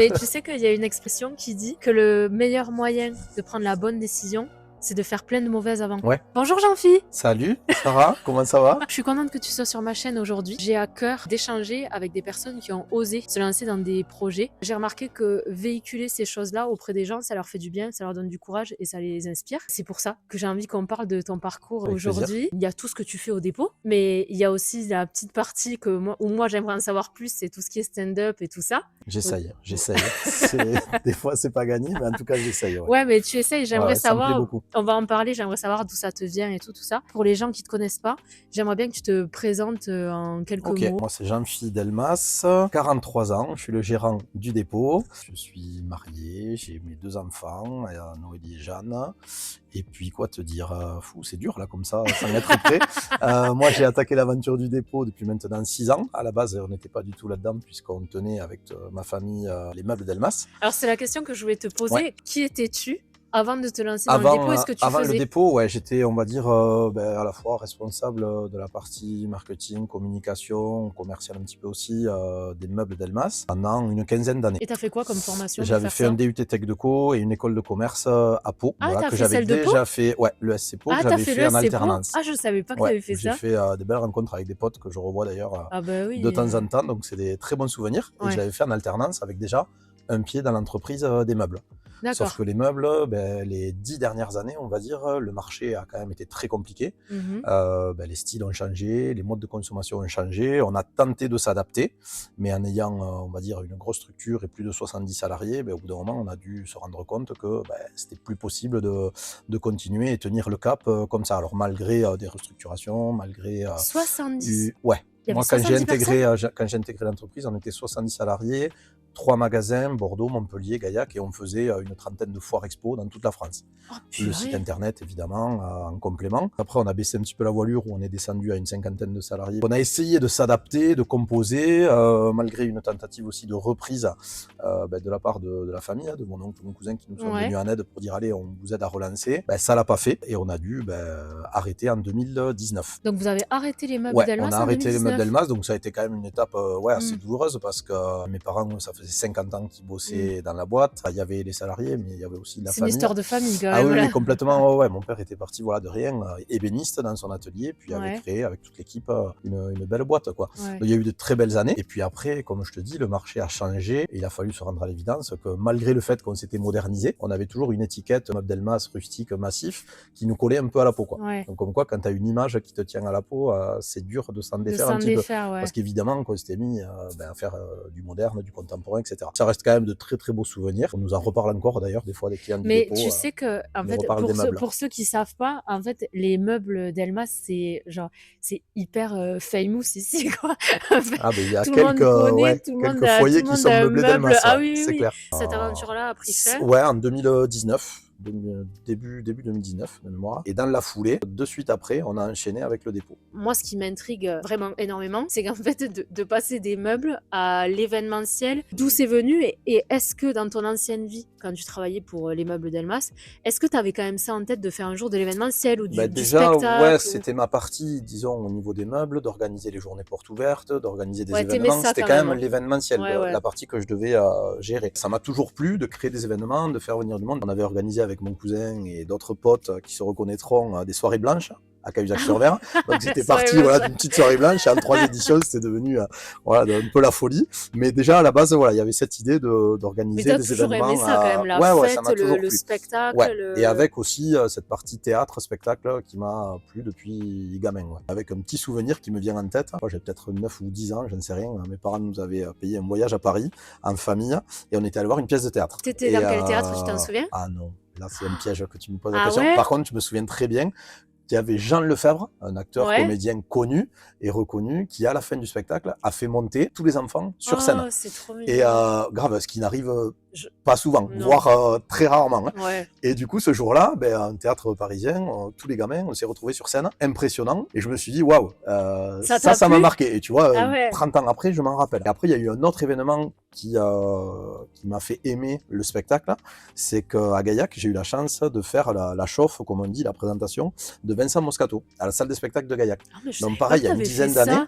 Mais tu sais qu'il y a une expression qui dit que le meilleur moyen de prendre la bonne décision, c'est de faire plein de mauvaises avant. Ouais. Bonjour Jean-Phi. Salut, Sarah, comment ça va? Je suis contente que tu sois sur ma chaîne aujourd'hui. J'ai à cœur d'échanger avec des personnes qui ont osé se lancer dans des projets. J'ai remarqué que véhiculer ces choses-là auprès des gens, ça leur fait du bien, ça leur donne du courage et ça les inspire. C'est pour ça que j'ai envie qu'on parle de ton parcours Avec aujourd'hui. Il y a tout ce que tu fais au dépôt, mais il y a aussi la petite partie où moi j'aimerais en savoir plus, c'est tout ce qui est stand-up et tout ça. J'essaye. Des fois, c'est pas gagné, mais en tout cas, j'essaye. Ouais, mais tu essayes, j'aimerais Ça me plaît savoir, beaucoup. on va en parler, j'aimerais savoir d'où ça te vient et tout ça. Pour les gens qui te connaissent pas, j'aimerais bien que tu te présentes en quelques Ok, mots. moi c'est Jean-Phi Delmas, 43 ans, je suis le gérant du dépôt. Je suis marié, j'ai mes 2 enfants, Noélie et Jeanne. Et puis quoi te dire, c'est dur là comme ça, sans être prêt. Moi j'ai attaqué l'aventure du dépôt depuis maintenant 6 ans. À la base, on n'était pas du tout là-dedans puisqu'on tenait avec ma famille les meubles Delmas. Alors c'est la question que je voulais te poser. Ouais. Qui étais-tu avant de te lancer dans le dépôt et ce que tu Avant faisais? le dépôt, ouais, j'étais, on va dire, à la fois responsable de la partie marketing, communication, commercial un petit peu aussi, des meubles Delmas pendant une quinzaine d'années. Et t'as fait quoi comme formation pour J'avais faire fait ça? un DUT Tech Deco et une école de commerce à Pau, Ah, t'as que fait j'avais celle de Pau? déjà fait, ouais, le SC Pau, que Ah, t'as j'avais fait fait le en SC Pau? alternance. Ah, je savais pas que Ouais, t'avais fait j'ai ça. fait des belles rencontres avec des potes que je revois d'ailleurs Ah bah oui. de temps en temps, donc c'est des très bons souvenirs. Et Ouais. je l'avais fait en alternance avec déjà un pied dans l'entreprise des meubles. Sauf D'accord. que les meubles, les 10 dernières années, on va dire, le marché a quand même été très compliqué. Mhm. Les styles ont changé, les modes de consommation ont changé. On a tenté de s'adapter, mais en ayant, on va dire, une grosse structure et plus de 70 salariés, au bout d'un moment, on a dû se rendre compte que c'était plus possible de continuer et tenir le cap comme ça. Alors malgré des restructurations, malgré 70. ouais. Il y Moi, avait 70 quand j'ai intégré l'entreprise, on était 70 salariés, 3 magasins, Bordeaux, Montpellier, Gaillac, et on faisait une trentaine de foires expo dans toute la France. Oh Le site purée. internet, évidemment, en complément. Après, on a baissé un petit peu la voilure, où on est descendu à une cinquantaine de salariés. On a essayé de s'adapter, de composer, malgré une tentative aussi de reprise de la part de la famille, de mon oncle, mon cousin, qui nous sont Ouais. venus en aide pour dire, allez, on vous aide à relancer. Ça l'a pas fait, et on a dû arrêter en 2019. Donc vous avez arrêté les meubles Ouais, Delmas on a en arrêté les 2019. meubles Delmas, donc ça a été quand même une étape assez Mm. douloureuse parce que mes parents, ça faisait 50 ans qu'ils bossaient dans la boîte. Il y avait les salariés, mais il y avait aussi la C'est une famille. histoire de famille quand Ah même oui, là. oui, complètement. Ouais. Mon père était parti de rien, ébéniste dans son atelier, puis avait Ouais. créé avec toute l'équipe une belle boîte, quoi. Ouais. Donc, il y a eu de très belles années. Et puis après, comme je te dis, le marché a changé et il a fallu se rendre à l'évidence que malgré le fait qu'on s'était modernisé, on avait toujours une étiquette meuble Delmas rustique massif qui nous collait un peu à la peau, quoi. Ouais. Donc comme quoi, quand tu as une image qui te tient à la peau, c'est dur de s'en De défaire un s'en petit peu. défaire, ouais. Parce qu'évidemment, qu'on s'était mis à faire du moderne, du contemporain, etc. Ça reste quand même de très très beaux souvenirs. On nous en reparle encore d'ailleurs, des fois, des clients du Mais dépôt. tu sais que, en nous fait, reparlent des meubles. pour ceux qui savent pas, en fait, les meubles Delmas, c'est genre, c'est hyper famous ici, quoi. En fait, Ah, il y a tout le monde connaît, tout le monde quelques a, tout foyers le qui monde sont a un meublés meuble. Delmas, Ah ouais, oui, oui, c'est oui. clair. Cette aventure-là a pris fin. Ouais, en 2019. Début 2019 de mémoire. Et dans la foulée, de suite après, on a enchaîné avec le dépôt. Moi, ce qui m'intrigue vraiment énormément, c'est qu'en fait, de passer des meubles à l'événementiel, d'où c'est venu et est-ce que dans ton ancienne vie, quand tu travaillais pour les meubles Delmas, est-ce que tu avais quand même ça en tête de faire un jour de l'événementiel ou du Déjà, spectacle ouais, ou... c'était ma partie, disons, au niveau des meubles, d'organiser les journées portes ouvertes, d'organiser des Ouais, t'aimais événements. ça C'était quand quand même, même hein. l'événementiel, Ouais, ouais. la partie que je devais gérer. Ça m'a toujours plu de créer des événements, de faire venir du monde. On avait organisé avec mon cousin et d'autres potes qui se reconnaîtront des soirées blanches à Cahuzac-sur-Mer. Donc c'était parti d'une petite soirée blanche et en 3 éditions c'était devenu un peu la folie. Mais déjà à la base il y avait cette idée d'organiser des événements. Mais t'as toujours aimé ça quand même, la fête, ça m'a toujours le plu. spectacle. Ouais. Et avec aussi cette partie théâtre, spectacle qui m'a plu depuis gamin. Ouais. Avec un petit souvenir qui me vient en tête. Moi j'ai peut-être 9 ou 10 ans, je ne sais rien. Mes parents nous avaient payé un voyage à Paris en famille et on était allé voir une pièce de théâtre. T'étais dans quel théâtre, tu t'en souviens? Ah non, là c'est un piège que tu me poses la question. Ouais. Par contre, je me souviens très bien qu'il y avait Jean Lefebvre, un acteur comédien connu et reconnu, qui à la fin du spectacle a fait monter tous les enfants sur scène. C'est trop mignon. Et grave, ce qui n'arrive Pas souvent, Non. voire très rarement. Hein. Ouais. Et du coup, ce jour-là, un théâtre parisien, tous les gamins, on s'est retrouvés sur scène, impressionnant. Et je me suis dit, waouh, ça m'a marqué. Et tu vois, 30 ans après, je m'en rappelle. Et après, il y a eu un autre événement qui m'a fait aimer le spectacle. C'est qu'à Gaillac, j'ai eu la chance de faire la chauffe, comme on dit, la présentation de Vincent Moscato à la salle des spectacles de Gaillac. Donc pareil, il y a une dizaine d'années,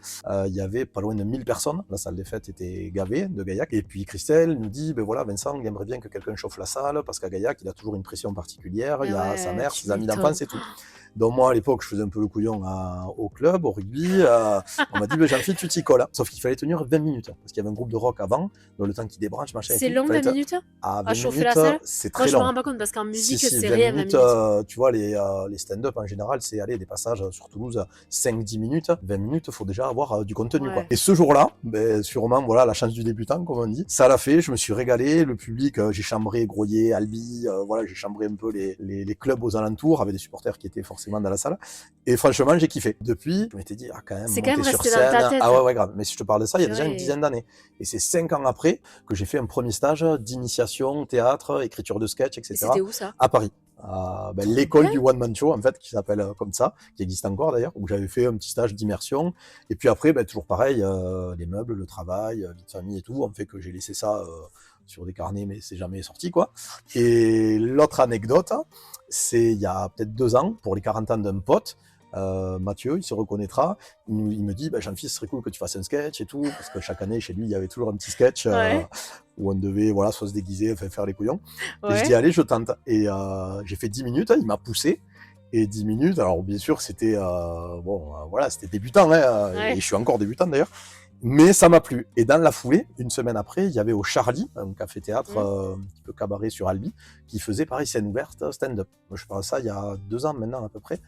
il y avait pas loin de 1000 personnes. La salle des fêtes était gavée de Gaillac. Et puis Christelle nous dit, voilà, Vincent, il aimerait bien que quelqu'un chauffe la salle, parce qu'à Gaillac, il a toujours une pression particulière. Il y a sa mère, ses amis d'enfance et tout. Donc moi, à l'époque, je faisais un peu le couillon au club, au rugby. On m'a dit, Jean-Philippe, tu t'y colles. Sauf qu'il fallait tenir 20 minutes, parce qu'il y avait un groupe de rock avant, donc le temps qu'il débranche, machin. C'est long, 20 minutes à chauffer la salle. c'est très long. Moi, je long. me rends pas compte, parce qu'en musique, si, c'est 20 réel, minutes, 20 minutes. tu vois, les stand-up en général, c'est des passages sur Toulouse, 5-10 minutes. 20 minutes, il faut déjà avoir du contenu. Quoi. Et ce jour-là, sûrement, voilà, la chance du débutant, comme on dit, ça l'a fait, je me suis régalé. Le public, j'ai chambré Groyer, Albi, voilà, j'ai chambré un peu les clubs aux alentours, avec des supporters qui étaient forcément dans la salle. Et franchement, j'ai kiffé. Depuis, je m'étais dit, quand même, c'est quand même monter sur resté scène. dans ta tête. Ah ouais, grave. Mais si je te parle de ça, il y a déjà une dizaine d'années. Et c'est 5 ans après que j'ai fait un premier stage d'initiation, théâtre, écriture de sketch, etc. Et c'était où ça? À Paris. L'école du One Man Show, en fait, qui s'appelle comme ça, qui existe encore d'ailleurs, où j'avais fait un petit stage d'immersion. Et puis après, toujours pareil, les meubles, le travail, vie de famille et tout, en fait que j'ai laissé ça sur des carnets, mais c'est jamais sorti, quoi. Et l'autre anecdote, c'est il y a peut-être 2 ans, pour les 40 ans d'un pote, Mathieu, il se reconnaîtra, il me dit, Jean-Philippe, ce serait cool que tu fasses un sketch et tout, parce que chaque année, chez lui, il y avait toujours un petit sketch où on devait, voilà, soit se déguiser, enfin, faire les couillons. Et je dis, allez, je tente. Et j'ai fait 10 minutes, il m'a poussé. Et 10 minutes, alors bien sûr, c'était voilà, c'était débutant, et je suis encore débutant d'ailleurs. Mais ça m'a plu. Et dans la foulée, une semaine après, il y avait au Charlie, un café-théâtre un petit peu cabaret sur Albi, qui faisait pareil scène ouverte, stand-up. Moi, je parle de ça il y a 2 ans maintenant à peu près.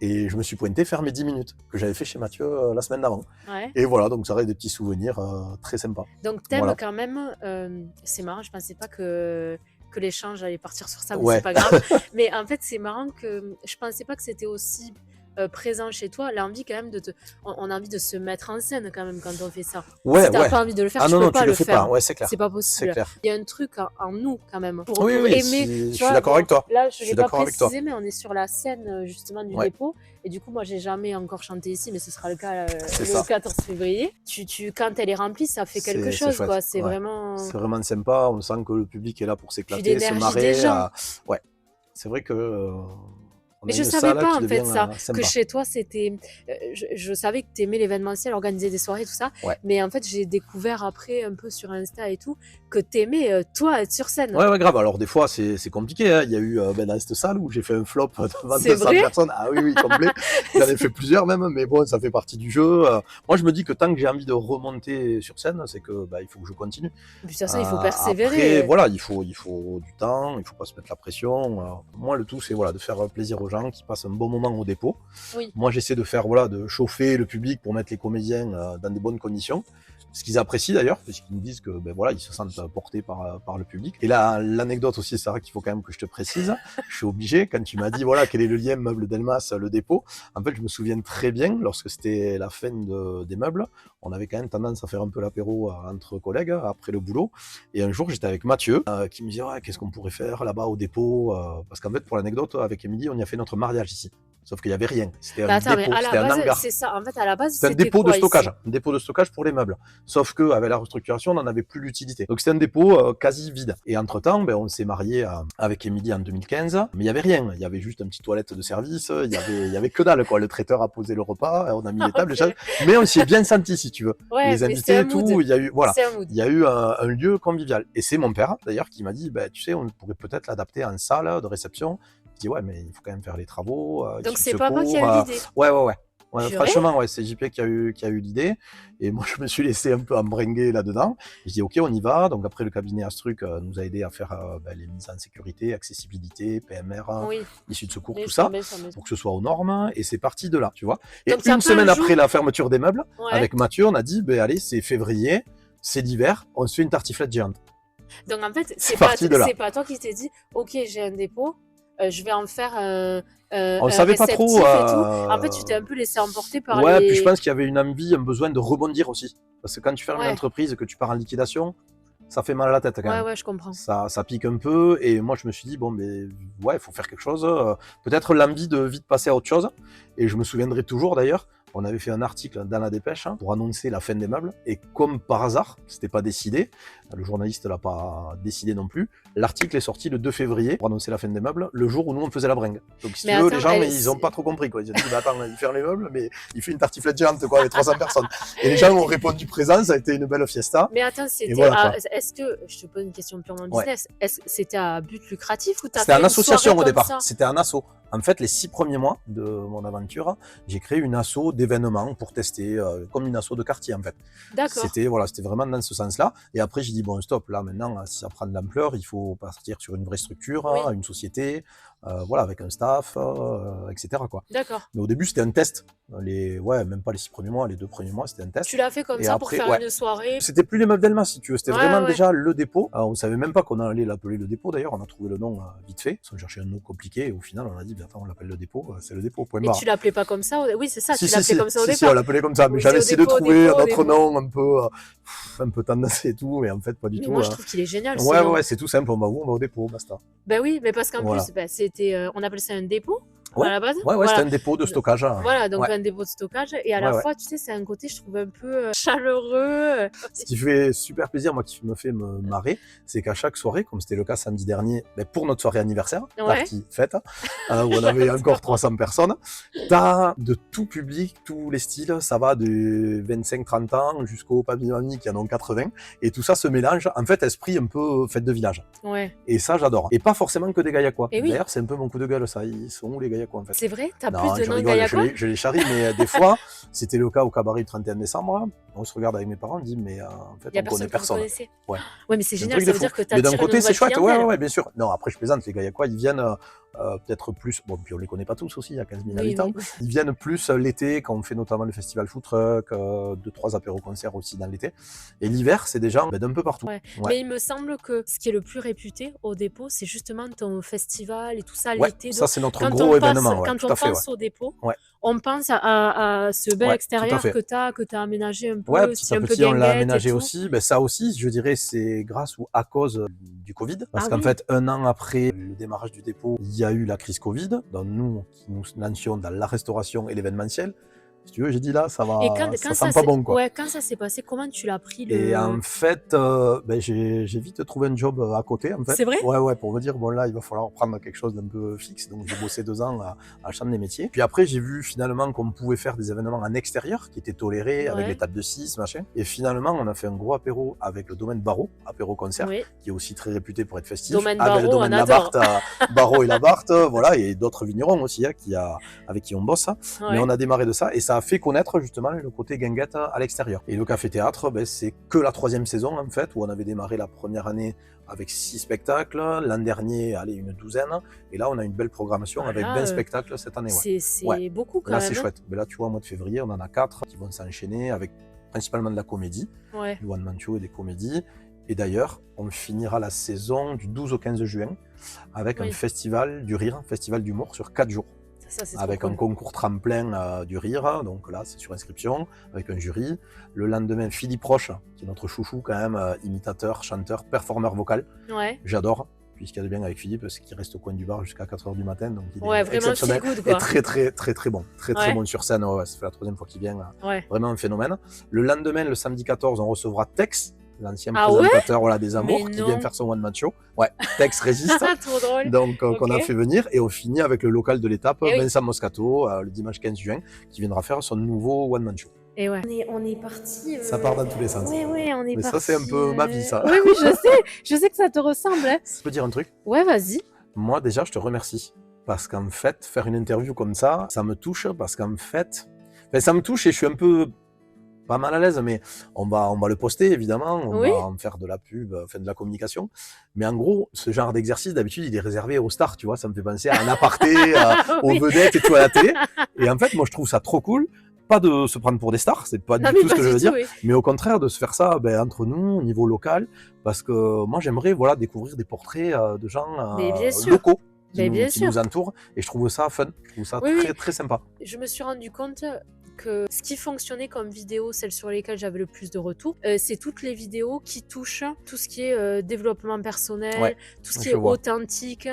Et je me suis pointé faire mes 10 minutes que j'avais fait chez Mathieu la semaine d'avant. Et voilà, donc ça reste des petits souvenirs très sympas. Donc t'aimes quand même, c'est marrant, je pensais pas que l'échange allait partir sur ça, mais c'est pas grave. Mais en fait, c'est marrant que je pensais pas que c'était aussi présent chez toi, l'envie quand même on a envie de se mettre en scène quand même quand on fait ça. Si t'as pas envie de le faire, tu peux pas le faire. C'est clair. C'est pas possible. Il y a un truc en nous quand même. Pour aimer. Je suis d'accord avec toi. Là, je l'ai pas précisé, mais on est sur la scène justement du dépôt. Et du coup, moi, j'ai jamais encore chanté ici, mais ce sera le cas le 14 février. Quand elle est remplie, ça fait quelque chose, quoi. C'est vraiment sympa. On sent que le public est là pour s'éclater, se marrer. C'est vrai que. Mais je savais pas en fait ça, que chez toi c'était. Je savais que tu aimais l'événementiel, organiser des soirées, tout ça. Mais en fait, j'ai découvert après un peu sur Insta et tout que tu aimais toi être sur scène. Ouais, grave. Alors des fois, c'est compliqué. Hein. Il y a eu dans cette salle où j'ai fait un flop devant 200 personnes. Ah oui, complet. J'en ai fait plusieurs même, mais bon, ça fait partie du jeu. Moi, je me dis que tant que j'ai envie de remonter sur scène, c'est que il faut que je continue. Puis ça, il faut persévérer. Après, voilà, il faut du temps, il faut pas se mettre la pression. Moi, le tout, c'est de faire plaisir aux gens qui passent un bon moment au dépôt. Moi, j'essaie de faire de chauffer le public pour mettre les comédiens dans des bonnes conditions. Ce qu'ils apprécient d'ailleurs, parce qu'ils me disent que ils se sentent portés par le public. Et là, l'anecdote aussi, c'est vrai qu'il faut quand même que je te précise. Je suis obligé, quand tu m'as dit quel est le lien meuble Delmas, le dépôt. En fait, je me souviens très bien, lorsque c'était la fin des meubles, on avait quand même tendance à faire un peu l'apéro entre collègues après le boulot. Et un jour, j'étais avec Mathieu qui me dit qu'est-ce qu'on pourrait faire là-bas au dépôt, parce qu'en fait, pour l'anecdote, avec Émilie, on y a fait notre mariage ici. Sauf qu'il n'y avait rien. C'était un dépôt, c'était un hangar. C'est ça. En fait, à la base, c'était un dépôt de stockage. Un dépôt de stockage pour les meubles. Sauf qu'avec la restructuration, on n'en avait plus l'utilité. Donc c'était un dépôt quasi vide. Et entre-temps, on s'est marié avec Émilie en 2015. Mais il n'y avait rien. Il y avait juste une petite toilette de service. Il y avait que dalle, quoi. Le traiteur a posé le repas. On a mis les tables. Mais on s'y est bien senti, si tu veux. Les invités et tout. Il y a eu un lieu convivial. Et c'est mon père, d'ailleurs, qui m'a dit, tu sais, on pourrait peut-être l'adapter en salle de réception. Je dis mais il faut quand même faire les travaux. Donc c'est papa qui a eu l'idée. Ouais, franchement, c'est JP qui a eu l'idée. Et moi, je me suis laissé un peu embringuer là-dedans. Je dis, OK, on y va. Donc après, le cabinet Astruc nous a aidé à faire les mises en sécurité, accessibilité, PMR, issue de secours, tout ça, pour que ce soit aux normes. Et c'est parti de là, tu vois. Et donc, une semaine après la fermeture des meubles, avec Mathieu, on a dit, allez, c'est février, c'est l'hiver, on se fait une tartiflette géante. Donc en fait, c'est pas toi qui t'es dit, OK, j'ai un dépôt. Je vais en faire on savait pas trop. En fait, tu t'es un peu laissé emporter par puis je pense qu'il y avait une envie, un besoin de rebondir aussi. Parce que quand tu fermes une entreprise et que tu pars en liquidation, ça fait mal à la tête quand Ouais, même. ouais, je comprends. Ça pique un peu, et moi je me suis dit, bon, mais ouais, il faut faire quelque chose. Peut-être l'envie de vite passer à autre chose. Et je me souviendrai toujours d'ailleurs, on avait fait un article dans la Dépêche pour annoncer la fin des meubles. Et comme par hasard, c'était pas décidé, le journaliste l'a pas décidé non plus, l'article est sorti le 2 février pour annoncer la fin des meubles, le jour où nous on faisait la bringue. Donc si Mais tu veux, attends, les gens, ils ont pas trop compris, quoi. Ils ont dit, bah attends, il ferme les meubles, mais il fait une tartiflette géante, quoi, avec 300 personnes. Et les gens ont répondu présent, ça a été une belle fiesta. Mais attends, Et voilà, quoi. est-ce que, je te pose une question purement Ouais. business, est-ce que c'était à but lucratif ou t'as C'était fait en une association soirée au comme départ, ça? c'était un asso. En fait, les 6 premiers mois de mon aventure, j'ai créé une asso d'événements pour tester, comme une asso de quartier en fait. D'accord. C'était vraiment dans ce sens-là. Et après, j'ai dit, bon, stop, là maintenant, si ça prend de l'ampleur, il faut partir sur une vraie structure, Oui. une société, voilà, avec un staff, etc., quoi. D'accord. Mais au début, c'était un test. Même pas les 6 premiers mois, les 2 premiers mois, c'était un test. Tu l'as fait comme Et ça après, pour faire une soirée? c'était plus les meubles d'Elma, si tu veux. C'était Ouais, vraiment ouais. déjà le dépôt. On savait même pas qu'on allait l'appeler le dépôt, d'ailleurs. On a trouvé le nom vite fait. On cherchait un nom compliqué. Et au final, on a dit, attends, on l'appelle le dépôt. C'est le dépôt, point Et barre. tu l'appelais pas comme ça? Oui, c'est ça, Si, tu l'appelais comme ça au si, départ. on l'appelait comme ça. Mais Ou j'avais c'est essayé au de dépôt, trouver un autre dépôt. nom un peu tendancé et tout. Mais en fait, pas du Mais tout. moi, je trouve qu'il est génial. Ouais, sinon. ouais, c'est tout simple. On va où? On va au dépôt, basta. Ben oui, mais parce qu'en Voilà. plus, c'était, on appelle ça un dépôt Ouais. à la base. Ouais, Voilà. c'était un dépôt de stockage. Voilà, donc Ouais. un dépôt de stockage. Et à la Ouais, fois, tu sais, c'est un côté, je trouve, un peu chaleureux. Ce qui fait super plaisir, moi, qui me fait me marrer, c'est qu'à chaque soirée, comme c'était le cas samedi dernier, pour notre soirée anniversaire, Ouais. partie fête, où on avait encore 300 personnes, t'as de tout public, tous les styles, ça va de 25-30 ans jusqu'aux papy-mamies qui en ont 80, et tout ça se mélange, en fait, esprit un peu fête de village. Ouais. Et ça, j'adore. Et pas forcément que des Gaillacois. Et oui. D'ailleurs, c'est un peu mon coup de gueule, ça. Ils sont où les Gaillacois, en fait? C'est vrai? T'as Non, plus de je noms rigole, Gaillacois? je les charrie, mais des fois, c'était le cas au cabaret du 31 décembre. On se regarde avec mes parents, on dit, mais en fait, Il y a on connaît personne que vous personne. connaissez. Ouais. Ouais, mais c'est C'est un génial, truc ça de veut fou. dire que Mais d'un t'attires une côté, c'est nouvelle chouette. clientèle. Ouais, bien sûr. Non, après, je plaisante, les Gaillacois, ils viennent peut-être plus. Bon, puis on les connaît pas tous aussi, il y a 15 000 Oui, habitants. oui. Ils viennent plus l'été, quand on fait notamment le festival Food Truck, 2-3 apéros-concerts aussi dans l'été. Et l'hiver, c'est des gens d'un peu partout. Ouais. Ouais. Mais il me semble que ce qui est le plus réputé au dépôt, c'est justement ton festival et tout ça Ouais, l'été. ça, c'est notre Quand gros on événement. pense, Ouais, quand tout on à fait. pense au dépôt, Ouais. on pense à ce bel Ouais, extérieur tout à fait. que t'as aménagé un peu, Ouais, petit à un peu petit, on l'a guinguette et aménagé tout. aussi. Ben, ça aussi, je dirais, c'est grâce ou à cause du Covid. Parce Ah qu'en oui. fait, 1 an après le démarrage du dépôt, il y a eu la crise Covid. Donc nous, qui nous lancions dans la restauration et l'événementiel, si tu veux, j'ai dit là, ça Et va, quand ça sent pas bon, quoi. Ouais, quand ça s'est passé, comment tu l'as pris Et en fait, j'ai vite trouvé un job à côté, en fait. C'est vrai? Ouais, pour me dire, bon là, il va falloir prendre quelque chose d'un peu fixe. Donc j'ai bossé 2 ans à Chambre des métiers. Puis après, j'ai vu finalement qu'on pouvait faire des événements en extérieur qui étaient tolérés avec Ouais. les tables de 6, machin. Et finalement, on a fait un gros apéro avec le domaine Barreau, apéro-concert, Oui. qui est aussi très réputé pour être festif. Domaine avec le Barreau, domaine on adore. Labarthe, Barreau et Labarthe, voilà, et d'autres vignerons aussi, avec qui on bosse. Ouais. Mais on a démarré de ça et ça a fait connaître justement le côté guinguette à l'extérieur. Et le café-théâtre, c'est que la 3e saison en fait, où on avait démarré la première année avec 6 spectacles, l'an dernier, une 12aine, et là on a une belle programmation avec 20 spectacles cette année. Ouais. C'est beaucoup quand là même. c'est chouette. Mais là tu vois, au mois de février, on en a 4 qui vont s'enchaîner avec principalement de la comédie, Ouais. du one-man show et des comédies. Et d'ailleurs, on finira la saison du 12 au 15 juin avec un festival du rire, festival d'humour sur 4 jours. Ça, c'est avec trop un cool. concours tremplin du rire, donc là c'est sur inscription, avec un jury. Le lendemain, Philippe Roche, qui est notre chouchou quand même, imitateur, chanteur, performeur vocal. J'adore, puisqu'il y a de bien avec Philippe, c'est qu'il reste au coin du bar jusqu'à 4h du matin, donc il est Vraiment exceptionnel. feel good, quoi. Et très bon, très bon sur scène, ça fait la 3e fois qu'il vient, vraiment un phénomène. Le lendemain, le samedi 14, on recevra Tex, l'ancien présentateur des Amours, qui vient faire son one-man show. Ouais, Tex résiste. Trop drôle. Donc, qu'on a fait venir. Et on finit avec le local de l'étape, Vincent Moscato, le dimanche 15 juin, qui viendra faire son nouveau one-man show. Et ouais. On est parti. Ça part dans tous les sens. Ouais, on est Mais parti. ça, c'est un peu ma vie, ça. Oui, je sais que ça te ressemble. Hein. Je peux dire un truc? Ouais, vas-y. Moi, déjà, je te remercie. Parce qu'en fait, faire une interview comme ça me touche. Parce qu'en fait, ça me touche et je suis un peu pas mal à l'aise, mais on va le poster, évidemment. On va en faire de la pub, de la communication. Mais en gros, ce genre d'exercice, d'habitude, il est réservé aux stars, tu vois. Ça me fait penser à un aparté, aux vedettes et tout à la télé. Et en fait, moi, je trouve ça trop cool. Pas de se prendre pour des stars, c'est pas du tout ce que je veux dire, mais au contraire de se faire ça entre nous, au niveau local, parce que moi j'aimerais découvrir des portraits de gens locaux qui nous entourent, et je trouve ça fun, je trouve ça très sympa. Je me suis rendu compte que ce qui fonctionnait comme vidéo, celles sur lesquelles j'avais le plus de retours, c'est toutes les vidéos qui touchent tout ce qui est développement personnel, Ouais, tout ce qui est je vois. authentique.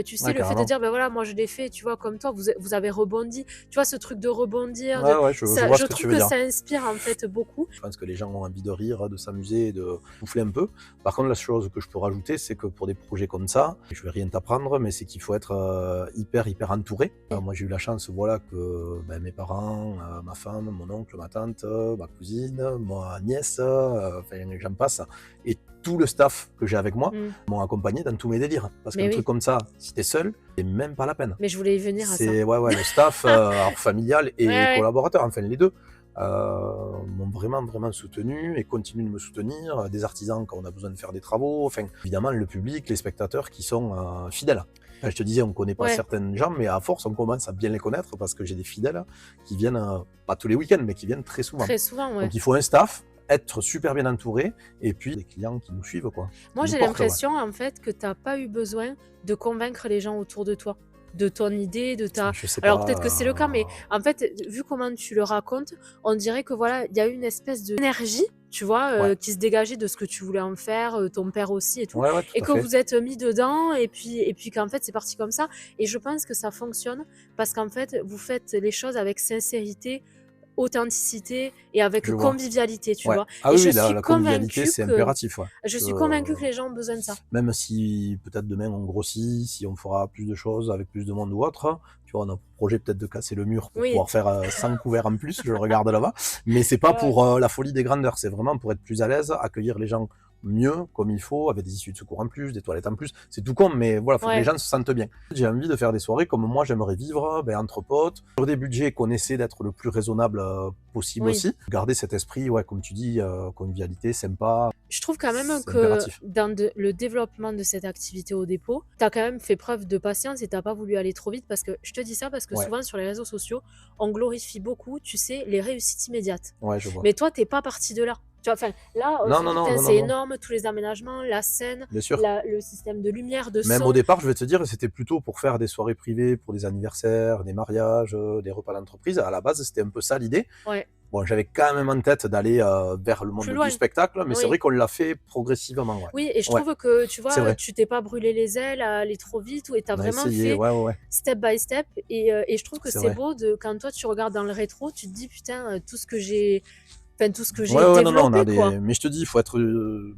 Tu sais, Ouais, le fait de carrément. dire, ben voilà, moi je l'ai fait, tu vois, comme toi, vous avez rebondi. Tu vois, ce truc de rebondir, Ouais, ouais, je vois je ce que tu trouve veux que dire. ça inspire en fait beaucoup. Je pense que les gens ont envie de rire, de s'amuser, de souffler un peu. Par contre, la chose que je peux rajouter, c'est que pour des projets comme ça, je vais rien t'apprendre, mais c'est qu'il faut être hyper entouré. Moi, j'ai eu la chance, voilà, que mes parents, ma femme, mon oncle, ma tante, ma cousine, ma nièce, enfin, j'en passe, et tout le staff que j'ai avec moi Mm. m'ont accompagné dans tous mes délires. Parce Mais qu'un truc oui, comme ça, si t'es seul, c'est même pas la peine. mais je voulais y venir à ça. C'est ouais, le staff, alors familial Ouais, et ouais. collaborateur, enfin les deux, m'ont vraiment soutenu et continuent de me soutenir. Des artisans quand on a besoin de faire des travaux, enfin évidemment le public, les spectateurs qui sont fidèles. Enfin, je te disais, on connaît pas Ouais. certaines gens, mais à force, on commence à bien les connaître parce que j'ai des fidèles qui viennent, pas tous les week-ends, mais qui viennent très souvent. Très souvent, ouais. Donc il faut un staff, être super bien entouré, et puis des clients qui nous suivent, quoi. Moi, Qui nous j'ai portent, ouais. l'impression, en fait, que tu as pas eu besoin de convaincre les gens autour de toi, de ton idée, de ta... Je sais Alors, peut-être que c'est le cas, mais pas. en fait, vu comment tu le racontes, on dirait que voilà, il y a une espèce d'énergie, tu vois, Ouais, qui se dégageait de ce que tu voulais en faire, ton père aussi et tout, ouais, tout et à que fait. vous êtes mis dedans, et puis qu'en fait, c'est parti comme ça. Et je pense que ça fonctionne parce qu'en fait, vous faites les choses avec sincérité, authenticité et avec Je vois. convivialité, tu Ouais. vois. Ah Et oui, je oui, suis la convivialité, convaincue c'est que impératif, ouais. je suis convaincue que les gens ont besoin de ça. Même si peut-être demain on grossit, si on fera plus de choses avec plus de monde ou autre, tu vois, on a pour projet peut-être de casser le mur pour Oui, pouvoir faire 100 couverts en plus, je le regarde là-bas. Mais c'est pas ouais, ouais. pour la folie des grandeurs, c'est vraiment pour être plus à l'aise, accueillir les gens mieux, comme il faut, avec des issues de secours en plus, des toilettes en plus. C'est tout con, mais voilà, faut que les Ouais. gens se sentent bien. J'ai envie de faire des soirées comme moi j'aimerais vivre, entre potes, sur des budgets qu'on essaie d'être le plus raisonnable possible Oui. aussi. Garder cet esprit, ouais, comme tu dis, convivialité, sympa, Je trouve quand même c'est que impératif. dans le développement de cette activité au dépôt, tu as quand même fait preuve de patience et t'as pas voulu aller trop vite parce que je te dis ça parce que Ouais, souvent sur les réseaux sociaux, on glorifie beaucoup, tu sais, les réussites immédiates. ouais, je vois. Mais toi, t'es pas parti de là. Tu vois, enfin, là, on Non, se non, dit, non, putain, non, non, c'est non, énorme, tous les aménagements, la scène, bien sûr. le système de lumière, de Même au son. départ, je vais te dire, c'était plutôt pour faire des soirées privées pour des anniversaires, des mariages, des repas d'entreprise. À la base, c'était un peu ça l'idée. Ouais, Bon, j'avais quand même en tête d'aller vers le plus monde du loin. spectacle, mais c'est Oui. vrai qu'on l'a fait progressivement, ouais. Oui, et je Ouais, trouve que, tu c'est vois, vrai. tu t'es pas brûlé les ailes à aller trop vite, et tu as On a vraiment essayé, fait ouais, ouais, ouais, step by step. Et je trouve que c'est c'est vrai. beau quand toi tu regardes dans le rétro, tu te dis putain, tout ce que j'ai, enfin tout ce que Ouais, j'ai ouais, non, non, on a développé, quoi. des. Mais je te dis, il faut être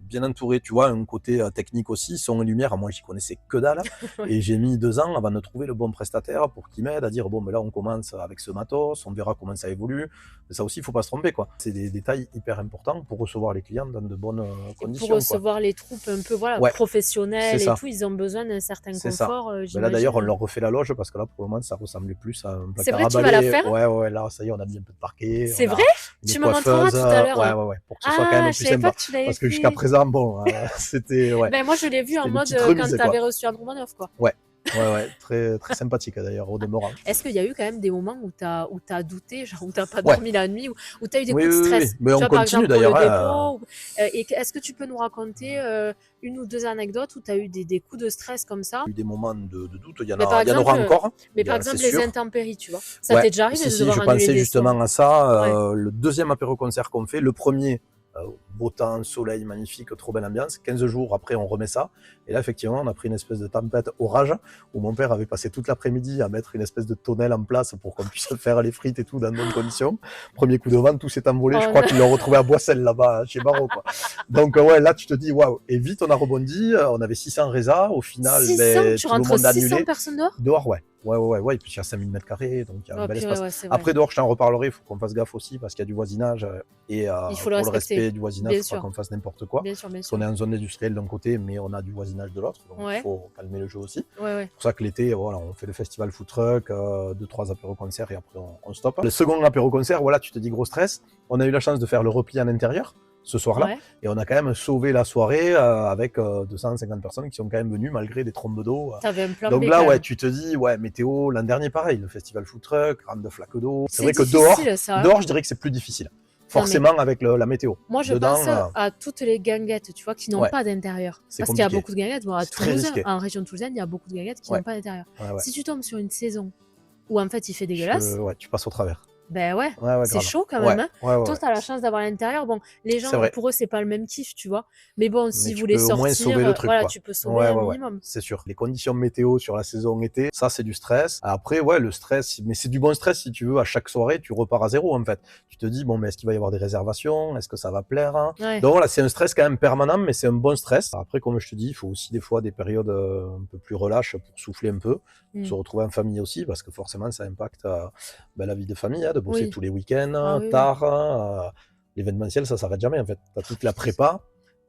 bien entouré. Tu vois, un côté technique aussi, son et lumière. Moi, j'y connaissais que dalle. Ouais. Et j'ai mis 2 ans avant de trouver le bon prestataire pour qu'il m'aide à dire bon, ben là, on commence avec ce matos, on verra comment ça évolue. Mais ça aussi, il faut pas se tromper, quoi. C'est des détails hyper importants pour recevoir les clients dans de bonnes Et pour conditions, quoi. recevoir les troupes un peu, voilà, Ouais, c'est professionnelles et ça. tout, ils ont besoin d'un certain C'est ça. confort, Ben là, d'ailleurs, on j'imagine. leur refait la loge parce que là, pour le moment, ça ressemblait plus à un C'est placard vrai, à tu vas la balai. faire? Ouais, ouais, là, ça y est, on a mis un peu de parquet, C'est on vrai? a une Tu me montreras coiffeuse. tout à Ouais, l'heure. ouais, ouais, pour que ce soit quand Ah, même je plus savais pas sympa. que tu l'avais Parce que jusqu'à fait. présent, bon, c'était, ouais, Ben moi, je l'ai vu en c'était une mode petite quand remise, tu avais quoi. reçu Andrew Manoff, quoi. Ouais, ouais, ouais, très, très sympathique d'ailleurs, au demeurant. Est-ce qu'il y a eu quand même des moments où t'as douté, genre où t'as pas Ouais, dormi la nuit, où t'as eu des oui, coups de oui, oui, oui. stress? Mais Tu on vois, par continue exemple pour le d'ailleurs, dépôt. Et est-ce que tu peux nous raconter une ou deux anecdotes où t'as eu des coups de stress comme ça? il y a eu des moments de doute, Mais par il y en aura exemple, encore, mais par exemple, c'est les sûr. intempéries, tu vois. Ça Ouais, t'est déjà arrivé si, de si, devoir je annuler pensais des soirs? justement à ça. Ouais. Le deuxième apéro-concert qu'on fait, le premier, beau temps, soleil, magnifique, trop belle ambiance. 15 jours après, on remet ça. Et là, effectivement, on a pris une espèce de tempête orage où mon père avait passé toute l'après-midi à mettre une espèce de tonnelle en place pour qu'on puisse faire les frites et tout dans de bonnes conditions. Premier coup de vent, tout s'est envolé. Je Oh crois non. qu'ils l'ont retrouvé à Boissel, là-bas, chez Barreau, quoi. Donc, ouais, là, tu te dis, waouh. Et vite, on a rebondi. On avait 600 résas. Au final, 600? Tu tout le rentres monde a 600 annulé. personnes dehors? Dehors, ouais. Ouais. Et puis il y a 5000 mètres carrés, donc il y a un Oh bel purée, espace. ouais, c'est vrai. Après, dehors, je t'en reparlerai, il faut qu'on fasse gaffe aussi parce qu'il y a du voisinage et Il faut le pour le respecter. respect du voisinage, il Bien ne faut pas sûr. qu'on fasse n'importe quoi. Bien sûr, bien Parce sûr. qu'on est en zone industrielle d'un côté, mais on a du voisinage de l'autre, donc il Ouais, faut calmer le jeu aussi. ouais, ouais. C'est pour ça que l'été, voilà, on fait le festival food truck, 2-3 apéro-concerts et après on stoppe. Le second apéro-concert, voilà, tu te dis gros stress. On a eu la chance de faire le repli en intérieur ce soir-là. Ouais. Et on a quand même sauvé la soirée avec 250 personnes qui sont quand même venues malgré des trombes d'eau. T'avais un plan Donc B là, quand ouais, même. tu te dis, ouais, météo, l'an dernier, pareil, le festival food truck, rame de flaques d'eau. C'est C'est vrai que dehors, difficile ça, hein. dehors, je dirais que c'est plus difficile. Non, mais Forcément avec la météo. moi, je Dedans, pense à toutes les guinguettes, tu vois, qui n'ont ouais, pas d'intérieur. c'est Parce qu'il y a compliqué. beaucoup de guinguettes. Bon, à C'est très Toulouse, risqué. en région toulousaine, il y a beaucoup de guinguettes qui Ouais, n'ont pas d'intérieur. ouais. Si tu tombes sur une saison où en fait il fait dégueulasse, Ouais, tu passes au travers. Ben ouais, Ouais, ouais, c'est grave. chaud quand Ouais, même, hein. ouais, ouais, Toi, ouais. tu as la chance d'avoir l'intérieur. Bon, les C'est gens, vrai. pour eux, c'est pas le même kiff, tu vois. Mais bon, Mais s'ils tu voulaient peux au moins sortir, sauver le truc, voilà, quoi. tu peux sauver Ouais, un ouais, ouais, minimum. c'est sûr. Les conditions météo sur la saison été, ça, c'est du stress. Après, ouais, le stress, mais c'est du bon stress si tu veux. À chaque soirée, tu repars à zéro, en fait. Tu te dis, bon, mais est-ce qu'il va y avoir des réservations? Est-ce que ça va plaire, hein? Ouais. Donc voilà, c'est un stress quand même permanent, mais c'est un bon stress. Après, comme je te dis, il faut aussi des fois des périodes un peu plus relâches pour souffler un peu, pour se Mm. retrouver en famille aussi, parce que forcément, ça impacte la vie de famille, hein, de bosser Oui. tous les Ah week-ends, oui, oui. tard. L'événementiel, ça s'arrête jamais, en fait. Tu as toute la prépa,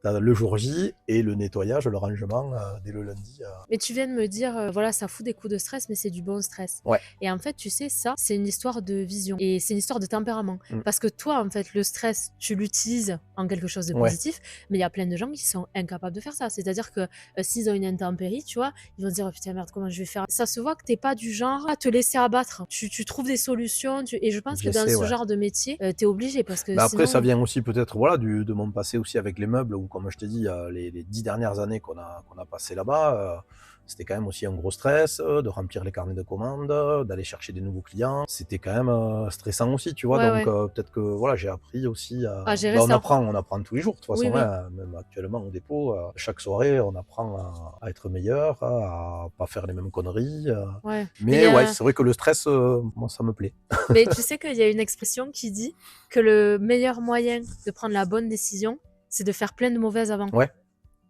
t'as le jour J et le nettoyage, le rangement dès le lundi. Mais tu viens de me dire, voilà, ça fout des coups de stress, mais c'est du bon stress. Ouais. Et en fait, tu sais, ça, c'est une histoire de vision. Et c'est une histoire de tempérament. Mm. Parce que toi, en fait, le stress, tu l'utilises en quelque chose de Ouais. positif, mais il y a plein de gens qui sont incapables de faire ça. C'est-à-dire que s'ils ont une intempérie, tu vois, ils vont se dire, oh, putain, merde, comment je vais faire? Ça se voit que t'es pas du genre à te laisser abattre. Tu trouves des solutions. Et je pense que dans J'essaie, ce ouais. genre de métier, t'es obligé parce que Mais après, ça sinon. vient aussi peut-être voilà, de mon passé aussi avec les meubles, où comme je t'ai dit, les 10 dernières années qu'on a passées là-bas, c'était quand même aussi un gros stress de remplir les carnets de commandes, d'aller chercher des nouveaux clients. C'était quand même stressant aussi, tu vois. Ouais, Donc ouais. peut-être que voilà, j'ai appris aussi À gérer on ça. apprend tous les jours de toute Oui, façon, oui. hein, même actuellement au dépôt. Chaque soirée, on apprend à être meilleur, à pas faire les mêmes conneries. Ouais. Mais il y Mais ouais, a. c'est vrai que le stress, moi, ça me plaît. Mais tu sais qu'il y a une expression qui dit que le meilleur moyen de prendre la bonne décision, c'est de faire plein de mauvaises avant. Ouais.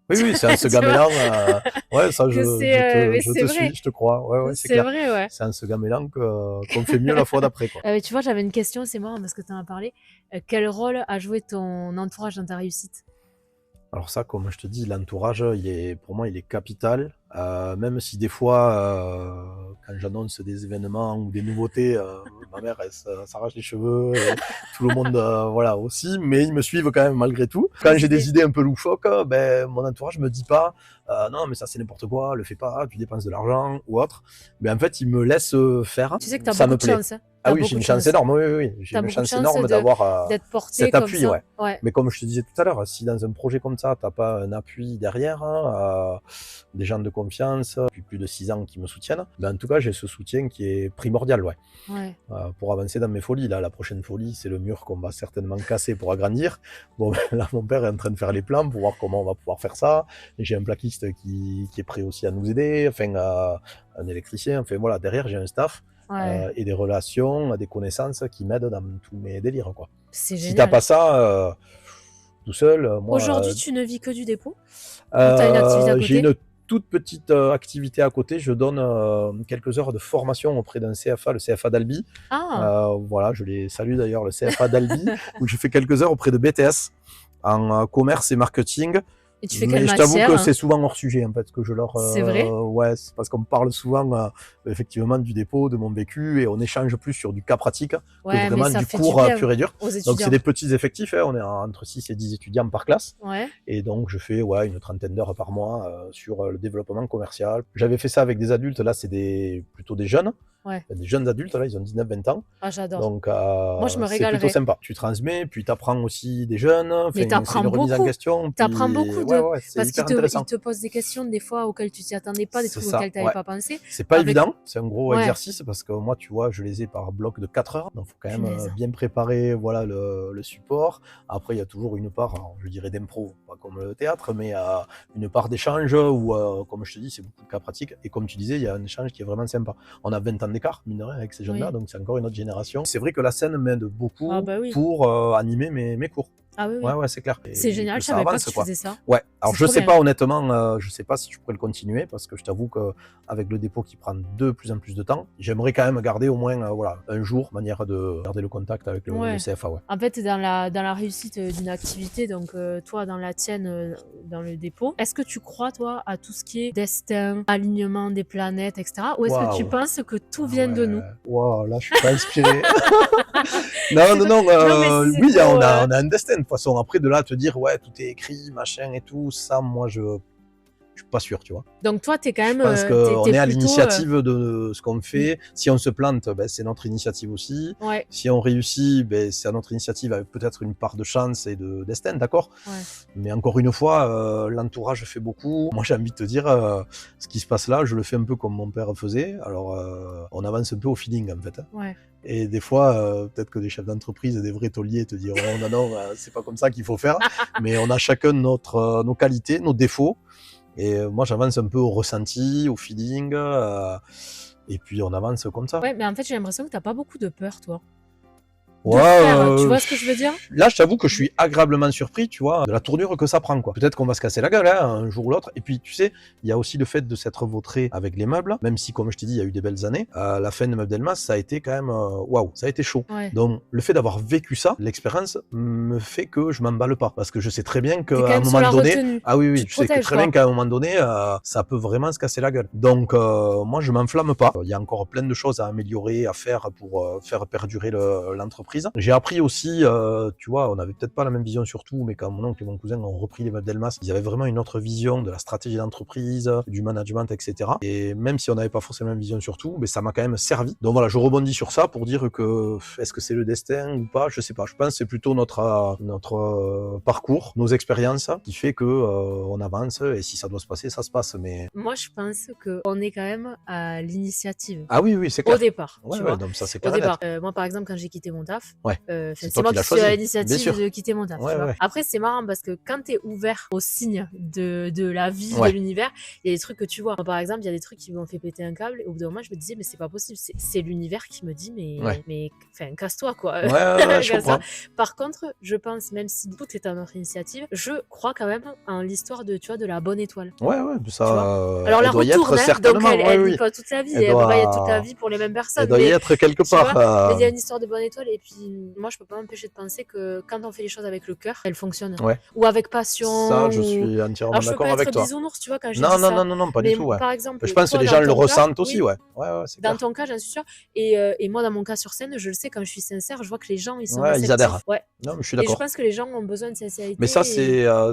Oui, oui, c'est en se Tu vois gamelant. Ouais, ça, que c'est, mais je c'est te vrai. suis, je te crois. Ouais, ouais, c'est C'est clair. vrai, ouais. C'est en se gamelant qu'on fait mieux la fois d'après, quoi. Tu vois, j'avais une question, c'est marrant parce que tu en as parlé. Quel rôle a joué ton entourage dans ta réussite? Alors ça, comme je te dis, l'entourage, pour moi, il est capital. Même si des fois, quand j'annonce des événements ou des nouveautés, ma mère, elle s'arrache les cheveux, et tout le monde, voilà, aussi. Mais ils me suivent quand même malgré tout. Quand j'ai des idées un peu loufoques, mon entourage me dit pas, non, mais ça c'est n'importe quoi, le fais pas, tu dépenses de l'argent ou autre. Mais en fait, ils me laissent faire. Tu sais que tu as Ça beaucoup me de plaît. chance. Hein. Ah T'as oui, j'ai beaucoup une de chance chance. énorme. Oui, oui, oui. J'ai T'as une beaucoup de chance chance énorme d'avoir d'être porté cet comme appui, ça. ouais. Ouais. Mais comme je te disais tout à l'heure, si dans un projet comme ça, t'as pas un appui derrière, hein, des gens de confiance, depuis plus de 6 ans qui me soutiennent, en tout cas, j'ai ce soutien qui est primordial, ouais. Ouais. Pour avancer dans mes folies. Là, la prochaine folie, c'est le mur qu'on va certainement casser pour agrandir. Bon, là, mon père est en train de faire les plans pour voir comment on va pouvoir faire ça. Et j'ai un plaquiste qui est prêt aussi à nous aider, enfin, un électricien. Enfin, voilà, derrière, j'ai un staff. Ouais. Et des relations, des connaissances qui m'aident dans tous mes délires, quoi. C'est Si t'as génial. pas ça, tout seul, Aujourd'hui, tu ne vis que du dépôt? Ou t'as une activité à j'ai côté? une toute petite activité à côté. Je donne quelques heures de formation auprès d'un CFA, le CFA d'Albi. Ah! Voilà, je les salue d'ailleurs, le CFA d'Albi, où je fais quelques heures auprès de BTS en commerce et marketing. Et tu fais quelle Mais je t'avoue que matière? c'est souvent hors sujet, en fait, que je leur. C'est vrai? Ouais, c'est parce qu'on parle souvent, effectivement, du dépôt, de mon vécu, et on échange plus sur du cas pratique que Ouais, mais vraiment ça du fait du cours bien pur et dur. aux Donc, c'est étudiants. des petits effectifs, hein, on est entre 6 et 10 étudiants par classe. Ouais. Et donc, je fais ouais, une trentaine d'heures par mois sur le développement commercial. J'avais fait ça avec des adultes, là, c'est plutôt des jeunes. Ouais. Des jeunes adultes, là, ils ont 19-20 ans. Ah, j'adore. Donc, Moi, je me c'est plutôt régalerais. sympa. Tu transmets, puis tu apprends aussi des jeunes. Mais Enfin, c'est t'apprends une remise en beaucoup. question. T'apprends Puis, beaucoup ouais, d'eux. ouais, c'est Parce qu'ils hyper intéressant. te posent des questions des fois auxquelles tu t'y attendais pas, des C'est trucs ça, auxquels t'avais ouais. pas pensé. C'est pas Avec. évident, c'est un gros Ouais. exercice parce que moi, tu vois, je les ai par bloc de 4 heures. Donc, faut quand même Punaise. bien préparer voilà, le support. Après, il y a toujours une part, alors, je dirais d'impro, pas comme le théâtre, mais une part d'échange où, comme je te dis, c'est beaucoup de cas pratiques. Et comme tu disais, il y a un échange qui est vraiment sympa. On a 20 ans d'écart, mine de rien, avec ces jeunes-là, Oui. donc c'est encore une autre génération. C'est vrai que la scène m'aide beaucoup Ah, bah oui. pour animer mes cours. Ah oui, oui. Ouais, ouais, c'est clair. C'est Et génial, que je ça savais pas avance, que tu quoi. faisais ça. Ouais, alors C'est je trop sais bien. pas honnêtement, je sais pas si je pourrais le continuer parce que je t'avoue que avec le dépôt qui prend de plus en plus de temps, j'aimerais quand même garder au moins voilà, un jour, manière de garder le contact avec le Ouais. CFA. Ouais. En fait, dans la réussite d'une activité, donc toi dans la tienne, dans le dépôt, est-ce que tu crois, toi, à tout ce qui est destin, alignement des planètes, etc. Ou est-ce que tu Waouh. penses que tout Ah vient de nous? ouais. Waouh, là je suis pas inspiré. Non, C'est non, pas- non, Non, mais si c'est oui, trop, on a un destin de toute façon. Après, de là, te dire, ouais, tout est écrit, machin et tout, ça, moi, Je suis pas sûr, tu vois. Donc toi, t'es quand Je même, pense qu'on est à plutôt, l'initiative de ce qu'on fait. Si on se plante, ben, c'est notre initiative aussi. ouais, Si on réussit, ben, c'est à notre initiative avec peut-être une part de chance et de destin, d'accord? ouais, Mais encore une fois, l'entourage fait beaucoup. Moi, j'ai envie de te dire, ce qui se passe là, je le fais un peu comme mon père faisait. Alors, on avance un peu au feeling, en fait. Hein. ouais. Et des fois, peut-être que des chefs d'entreprise, des vrais tauliers te diront non, non, c'est pas comme ça qu'il faut faire. Mais on a chacun nos qualités, nos défauts. Et moi, j'avance un peu au ressenti, au feeling. Et puis, on avance comme ça. Ouais, mais en fait, j'ai l'impression que t'as pas beaucoup de peur, toi. De Ouais, faire, tu vois ce que je veux dire? là, je t'avoue que je suis agréablement surpris, tu vois, de la tournure que ça prend, quoi. Peut-être qu'on va se casser la gueule, hein, un jour ou l'autre. Et puis, tu sais, il y a aussi le fait de s'être vautré avec les meubles, même si, comme je t'ai dit, il y a eu des belles années. La fin de Meubles Delmas, ça a été quand même, waouh, ça a été chaud. Ouais. Donc, le fait d'avoir vécu ça, l'expérience me fait que je m'emballe pas. Parce que je sais très bien T'es quand qu'à un même sur la moment donné, retenue. ah oui, Tu oui, te je sais que protèges, très bien quoi. qu'à un moment donné, ça peut vraiment se casser la gueule. Donc, moi, je m'enflamme pas. Il y a encore plein de choses à améliorer, à faire pour faire perdurer l'entreprise. J'ai appris aussi, tu vois, on n'avait peut-être pas la même vision sur tout, mais quand mon oncle et mon cousin ont repris les Meubles Delmas, ils avaient vraiment une autre vision de la stratégie d'entreprise, du management, etc. Et même si on n'avait pas forcément la même vision sur tout, mais ça m'a quand même servi. Donc voilà, je rebondis sur ça pour dire que est-ce que c'est le destin ou pas, je sais pas. Je pense que c'est plutôt notre parcours, nos expériences qui fait que on avance et si ça doit se passer, ça se passe. Mais Moi, je pense qu'on est quand même à l'initiative. ah oui, oui, c'est Au clair. départ, Ouais, tu ouais, vois. donc ça c'est Au clair et net. départ, moi par exemple, quand j'ai quitté mon taf, Ouais. c'est toi moi qui qui l'as suis à choisi, bien l'initiative sûr. de quitter mon taf. Ouais, Tu vois. ouais. Après, c'est marrant parce que quand t'es ouvert aux signes de la vie, Ouais. de l'univers, il y a des trucs que tu vois. Moi, par exemple, il y a des trucs qui m'ont fait péter un câble et au bout d'un moment, je me disais, mais c'est pas possible. C'est l'univers qui me dit, Ouais. mais, enfin, casse-toi, quoi. Ouais, ouais, ouais, je Casse-toi. comprends. Par contre, je pense, même si tout est à notre initiative, je crois quand même en l'histoire de, tu vois, de la bonne étoile. Ouais, ouais, ça, Tu vois. Alors elle la doit y être retourne, hein, donc certainement. elle, Ouais, elle vit oui. pas toute la vie, Elle elle peut pas y être toute la doit, vie pour les mêmes elle personnes, doit y mais être quelque tu part. vois, mais il y a une histoire de bonne étoile et puis moi je peux pas m'empêcher de penser que quand on fait les choses avec le cœur, elles fonctionnent. Ouais. Ou avec Ça, passion, je ou... suis Alors entièrement je veux d'accord pas avec être toi. bisounours, tu vois, quand je Non, dis non, ça. non, non, non, pas Mais du tout, ouais. par exemple, Je pense que toi les dans gens le ton cas, ressentent aussi, oui, ouais. Ouais, ouais, c'est dans clair. ton cas, j'en suis sûre. Et moi, dans mon cas sur scène, je le sais, quand je suis sincère, je vois que les gens, ils sont Ouais, ils adhèrent. réceptifs. Ouais. Non, mais je suis Et je d'accord. pense que les gens ont besoin de Mais sincérité. ça, et-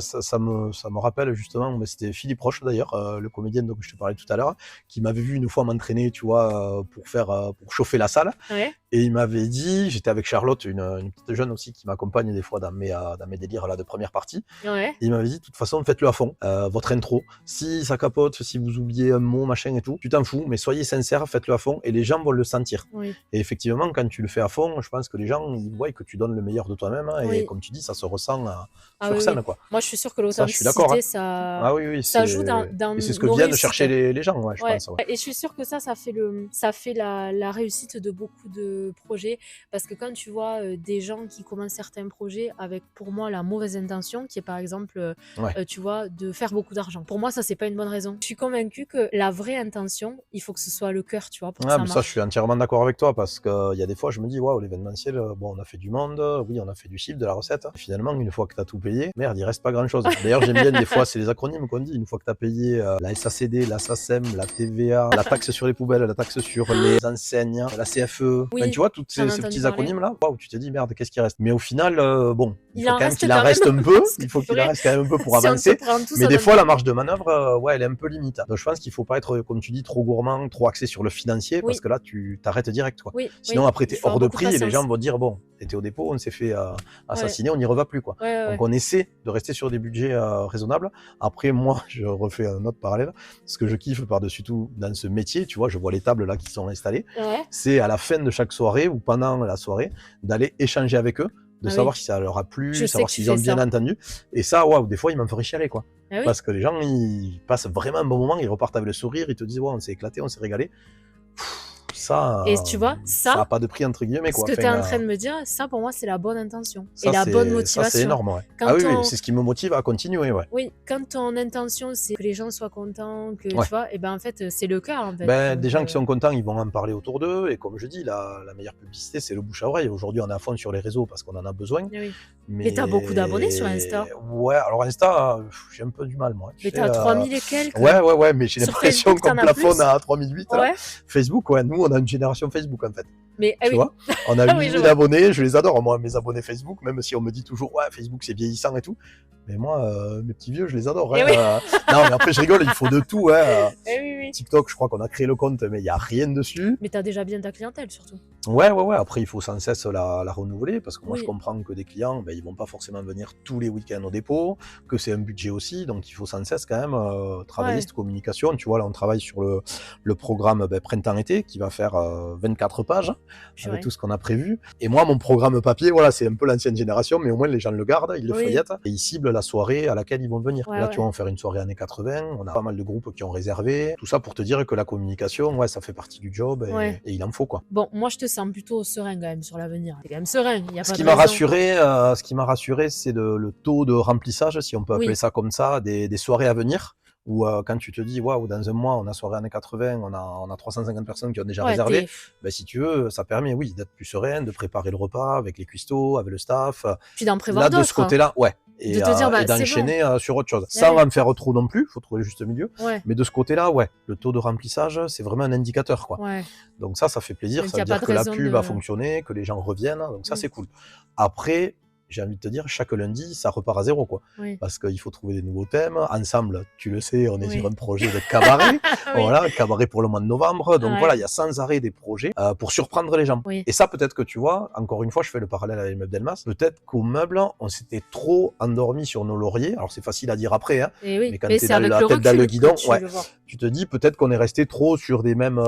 c'est, ça me rappelle justement, mais c'était Philippe Roche d'ailleurs, le comédien dont je te parlais tout à l'heure, qui m'avait vu une fois m'entraîner, tu vois, pour chauffer la salle. Ouais. Et il m'avait dit, j'étais avec Charlotte, une petite jeune aussi qui m'accompagne des fois dans mes délires là de première partie. Ouais. Et il m'avait dit, de toute façon, faites-le à fond, votre intro. Si ça capote, si vous oubliez un mot, machin et tout, tu t'en fous, mais soyez sincère, faites-le à fond et les gens vont le sentir. Oui. Et effectivement, quand tu le fais à fond, je pense que les gens, ils voient que tu donnes le meilleur de toi-même. Hein, Oui. et comme tu dis, ça se ressent Ah sur oui, scène, oui. quoi. Moi, je suis sûre que Ça, je suis d'accord. Hein. l'authenticité, ça, Ah oui, oui, ça joue dans et c'est ce que nos viennent réussites. chercher les gens, ouais, je Ouais. pense. Ouais. Et je suis sûre que ça fait la réussite de beaucoup de projets. Parce que quand tu vois des gens qui commencent certains projets avec, pour moi, la mauvaise intention, qui est par exemple, Ouais. tu vois, de faire beaucoup d'argent. Pour moi, ça, c'est pas une bonne raison. Je suis convaincue que la vraie intention, il faut que ce soit le cœur, tu vois, pour que Ah, ça mais ça, je marche. suis entièrement d'accord avec toi parce qu'il y a des fois, je me dis, waouh, l'événementiel, bon, on a fait du monde, oui, on a fait du chiffre, de la recette. Finalement, une fois que tu as tout payé, merde, il reste pas grand chose. D'ailleurs, j'aime bien, des fois, c'est les acronymes qu'on dit. Une fois que tu as payé la SACD, la SACEM, la TVA, la taxe sur les poubelles, la taxe sur les enseignes, la CFE, Oui, enfin, tu vois, tous j'en ai ces entendu petits parler. acronymes-là, waouh, tu te dis, merde, qu'est-ce qui reste? Mais au final, bon, il Il faut en quand même reste qu'il en quand reste même, un peu, parce que il faut qu'il en purée, reste quand même un peu pour si on te avancer. prend tout, Mais ça des donne fois, pas la envie. marge de manœuvre, ouais, elle est un peu limite. Donc, je pense qu'il faut pas être, comme tu dis, trop gourmand, trop axé sur le financier, parce Oui, que là, tu t'arrêtes direct, quoi. oui, Sinon, oui. après, Il t'es faut avoir hors de beaucoup de prix et les gens patience. vont dire, bon, t'étais au dépôt, on s'est fait Ouais, assassiner, on n'y reva plus, quoi. ouais, ouais, Donc, ouais. on essaie de rester sur des budgets raisonnables. Après, moi, je refais un autre parallèle. Ce que je kiffe par-dessus tout dans ce métier, tu vois, je vois les tables là qui sont installées, Ouais. c'est à la fin de chaque soirée ou pendant la soirée, d'aller échanger avec eux, de Ah savoir oui, si ça leur a plu, je sais savoir que tu s'ils ont fais bien ça. entendu. Et ça, waouh, des fois, ils m'en feraient chialer, quoi. Ah oui. Parce que les gens, ils passent vraiment un bon moment, ils repartent avec le sourire, ils te disent, ouais, on s'est éclaté, on s'est régalé. Ça, Et tu vois, ça ça, a pas de prix, entre guillemets, ce quoi. que tu es Enfin, en train de me dire, ça pour moi, c'est la bonne intention et ça, la bonne c'est motivation. énorme, ouais. Ah Quand oui, oui, on, c'est ce qui me motive à continuer, ouais. oui, quand ton intention, c'est que les gens soient contents, que Ouais. tu vois, et ben en fait, c'est le cœur en fait. Ben, Donc, des gens qui sont contents, ils vont en parler autour d'eux. Et comme je dis, la meilleure publicité, c'est le bouche à oreille. Aujourd'hui, on est à fond sur les réseaux parce qu'on en a besoin. eh oui. Mais Mais t'as beaucoup d'abonnés sur Insta. ouais, alors Insta, j'ai un peu du mal, moi. Tu Mais sais, t'as 3000 et quelques. ouais, mais j'ai Sur l'impression Facebook, qu'on t'en as plafonne plus. à 3008. Là. Ouais. Facebook, ouais, nous, on a une génération Facebook, en fait. Mais Tu oui, vois, on a ah 8 oui, je 000 vois. abonnés, je les adore, moi, mes abonnés Facebook, même si on me dit toujours, ouais, Facebook c'est vieillissant et tout. Mais moi, mes petits vieux, je les adore. Et oui, Non, mais après, je rigole, il faut de tout. et oui, oui. TikTok, je crois qu'on a créé le compte, mais il n'y a rien dessus. Mais t'as déjà bien ta clientèle surtout. Ouais. Après, il faut sans cesse la renouveler parce que moi, je Oui, comprends que des clients, ben, ils vont pas forcément venir tous les week-ends au dépôt, que c'est un budget aussi, donc il faut sans cesse quand même travailler ouais, cette communication. Tu vois, là, on travaille sur le programme printemps-été qui va faire 24 pages avec purée. tout ce qu'on a prévu. Et moi, mon programme papier, voilà, c'est un peu l'ancienne génération, mais au moins les gens le gardent, ils le Oui, feuillettent et ils ciblent la soirée à laquelle ils vont venir. ouais, Là, tu vois, ouais. on va faire une soirée années 80, on a pas mal de groupes qui ont réservé. Tout ça pour te dire que la communication, ouais, ça fait partie du job Ouais. et il en faut, quoi. Bon, moi je te sens plutôt serein quand même sur l'avenir. T'es quand même serein, il n'y a Ce pas qui de m'a raison. rassuré, c'est le taux de remplissage, si on peut appeler Oui, ça comme ça, des soirées à venir. Où quand tu te dis, waouh, dans un mois, on a soirée années 80, on a 350 personnes qui ont déjà ouais, réservé, ben, si tu veux, ça permet, oui, d'être plus serein, de préparer le repas avec les cuistots, avec le staff. puis d'en prévoir Là, de ce d'autres. côté-là, ouais. De te dire, Et bah c'est bon. d'enchaîner sur autre chose. Eh Sans oui, en faire trop non plus, il faut trouver le juste milieu. ouais, Mais de ce côté-là, ouais, le taux de remplissage, c'est vraiment un indicateur, quoi. ouais. Donc ça fait plaisir. Donc il Ça n'y veut a pas dire de que la raison pub a de. fonctionné, que les gens reviennent. Donc ça, Mm, c'est cool. Après, j'ai envie de te dire, chaque lundi, ça repart à zéro, quoi. oui, Parce qu'il faut trouver des nouveaux thèmes. Ensemble, tu le sais, on est sur oui, un projet de cabaret. oui, Voilà, cabaret pour le mois de novembre. Donc ouais, voilà, il y a sans arrêt des projets pour surprendre les gens. oui. Et ça, peut-être que tu vois, encore une fois, je fais le parallèle avec les meubles Delmas. Peut-être qu'au meuble, on s'était trop endormi sur nos lauriers. Alors c'est facile à dire après, hein, Et oui, mais quand mais tu es c'est dans avec la le tête dans le recul que guidon, tu ouais, le vois. tu te dis peut-être qu'on est resté trop sur des mêmes